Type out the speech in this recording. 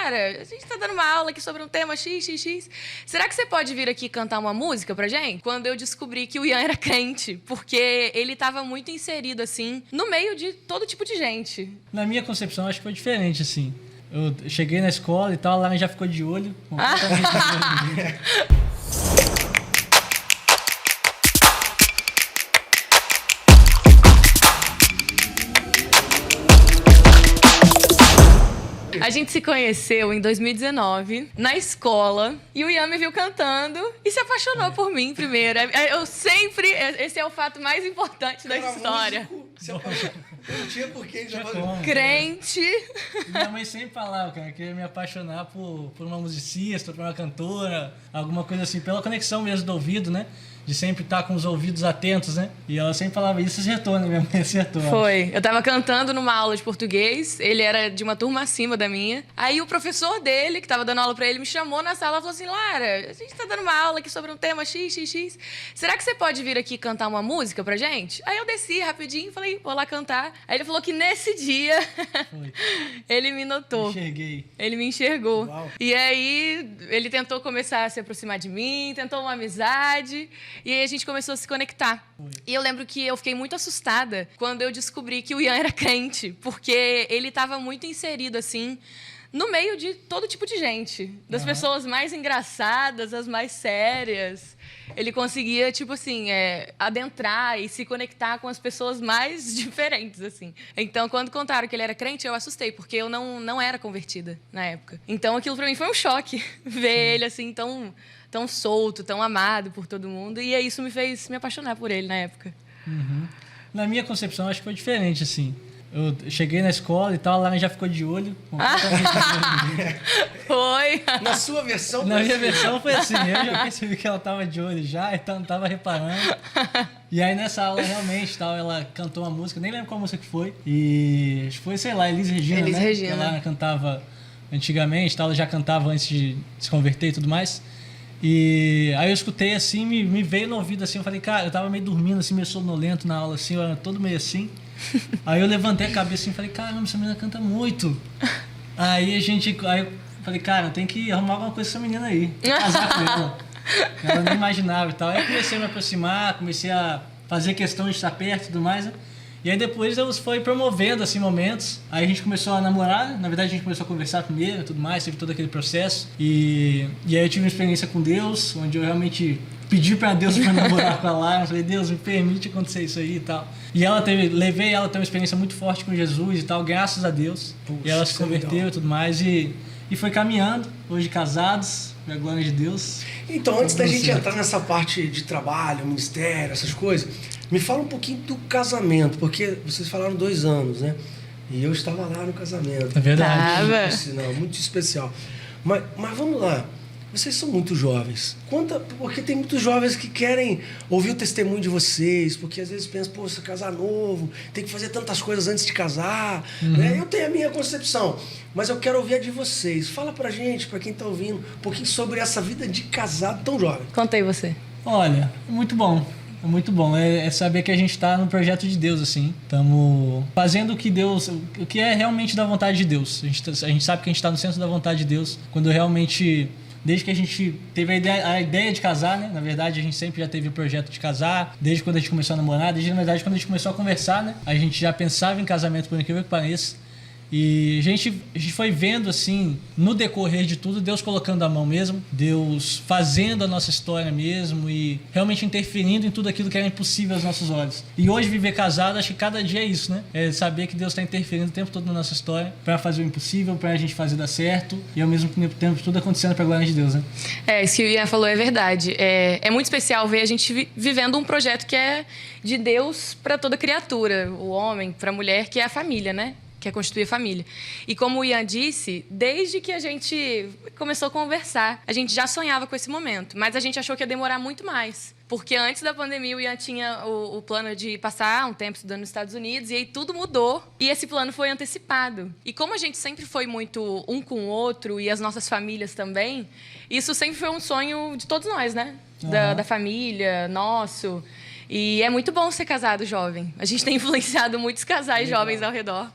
Lara, a gente tá dando uma aula aqui sobre um tema XXX. Será que você pode vir aqui cantar uma música pra gente? Quando eu descobri que o Ian era crente, porque ele tava muito inserido, assim, no meio de todo tipo de gente. Na minha concepção, acho que foi diferente, assim. Eu cheguei na escola e tal, lá já ficou de olho. A gente se conheceu em 2019, na escola, e o Ian me viu cantando e se apaixonou por mim primeiro. Eu sempre... Esse é o fato mais importante da história. Não tinha por que já Crente. Minha mãe sempre falava, cara, que eu ia me apaixonar por uma musicista, por uma cantora, alguma coisa assim, pela conexão mesmo do ouvido, né? De sempre estar com os ouvidos atentos, né? E ela sempre falava isso, acertou, né? Minha mãe acertou. Foi. Eu tava cantando numa aula de português, ele era de uma turma acima da minha. Aí o professor dele, que tava dando aula pra ele, me chamou na sala e falou assim: Lara, a gente tá dando uma aula aqui sobre um tema XXX. Será que você pode vir aqui cantar uma música pra gente? Aí eu desci rapidinho e falei, vou lá cantar. Aí ele falou que nesse dia ele me notou. Enxerguei. Ele me enxergou. Uau. E aí ele tentou começar a se aproximar de mim, tentou uma amizade. E aí a gente começou a se conectar. E eu lembro que eu fiquei muito assustada quando eu descobri que o Ian era crente, porque ele estava muito inserido, assim, no meio de todo tipo de gente. Das pessoas mais engraçadas, as mais sérias. Ele conseguia, tipo assim, adentrar e se conectar com as pessoas mais diferentes, assim. Então, quando contaram que ele era crente, eu assustei, porque eu não era convertida na época. Então, aquilo pra mim foi um choque, ver ele, assim, tão solto, tão amado por todo mundo. E isso me fez me apaixonar por ele na época. Uhum. Na minha concepção, acho que foi diferente, assim. Eu cheguei na escola e tal, lá já ficou de olho. Foi. Na sua versão? Na minha versão foi assim, eu já percebi que ela tava de olho já, então não tava reparando. E aí nessa aula, realmente, tal, ela cantou uma música, nem lembro qual música que foi. E acho que foi, sei lá, Elis Regina, Elis né? Regina. Ela cantava antigamente, tal, ela já cantava antes de se converter e tudo mais. E aí eu escutei assim, me veio no ouvido assim, eu falei, cara, eu tava meio dormindo, assim, meio sonolento na aula, assim, eu era todo meio assim. Aí eu levantei a cabeça assim e falei, caramba, essa menina canta muito. Aí eu falei, cara, tem que arrumar alguma coisa com essa menina aí, casar com ela. Ela nem imaginava e tal. Aí eu comecei a me aproximar, comecei a fazer questão de estar perto e tudo mais, né? E aí depois Deus foi promovendo assim momentos. Aí a gente começou a namorar, na verdade a gente começou a conversar primeiro e tudo mais, teve todo aquele processo. E aí eu tive uma experiência com Deus, onde eu realmente pedi para Deus para namorar com a Lara. Eu falei, Deus, me permite acontecer isso aí e tal. E levei ela a ter uma experiência muito forte com Jesus e tal, graças a Deus. Puxa, e ela se converteu e tudo mais. E foi caminhando, hoje casados, pra glória de Deus. Então, antes da gente entrar nessa parte de trabalho, ministério, essas coisas, me fala um pouquinho do casamento, porque vocês falaram 2 anos, né? E eu estava lá no casamento. É verdade. Tava. Por sinal, muito especial. Mas vamos lá. Vocês são muito jovens. Porque tem muitos jovens que querem ouvir o testemunho de vocês, porque às vezes pensam, pô, você casar novo, tem que fazer tantas coisas antes de casar. Né? Eu tenho a minha concepção, mas eu quero ouvir a de vocês. Fala pra gente, pra quem tá ouvindo, um pouquinho sobre essa vida de casado tão jovem. Contei você. Olha, é muito bom. É muito bom. É saber que a gente está no projeto de Deus, assim. Estamos fazendo o que é realmente da vontade de Deus. A gente sabe que a gente está no centro da vontade de Deus. Quando realmente... Desde que a gente teve a ideia de casar, né? Na verdade, a gente sempre já teve o projeto de casar. Desde quando a gente começou a namorar. Desde, na verdade, quando a gente começou a conversar, né? A gente já pensava em casamento, por incrível que pareça. E a gente foi vendo, assim, no decorrer de tudo, Deus colocando a mão mesmo, Deus fazendo a nossa história mesmo e realmente interferindo em tudo aquilo que era impossível aos nossos olhos. E hoje, viver casado, acho que cada dia é isso, né? É saber que Deus está interferindo o tempo todo na nossa história para fazer o impossível, para a gente fazer dar certo e, ao mesmo tempo, tudo acontecendo para a glória de Deus, né? Isso que o Ian falou é verdade. É muito especial ver a gente vivendo um projeto que é de Deus para toda criatura, o homem, para a mulher, que é a família, né? Que é constituir a família. E como o Ian disse, desde que a gente começou a conversar, a gente já sonhava com esse momento, mas a gente achou que ia demorar muito mais. Porque antes da pandemia, o Ian tinha o plano de passar um tempo estudando nos Estados Unidos, e aí tudo mudou, e esse plano foi antecipado. E como a gente sempre foi muito um com o outro, e as nossas famílias também, isso sempre foi um sonho de todos nós, né? Da família, nosso. E é muito bom ser casado jovem. A gente tem influenciado muitos casais jovens ao redor.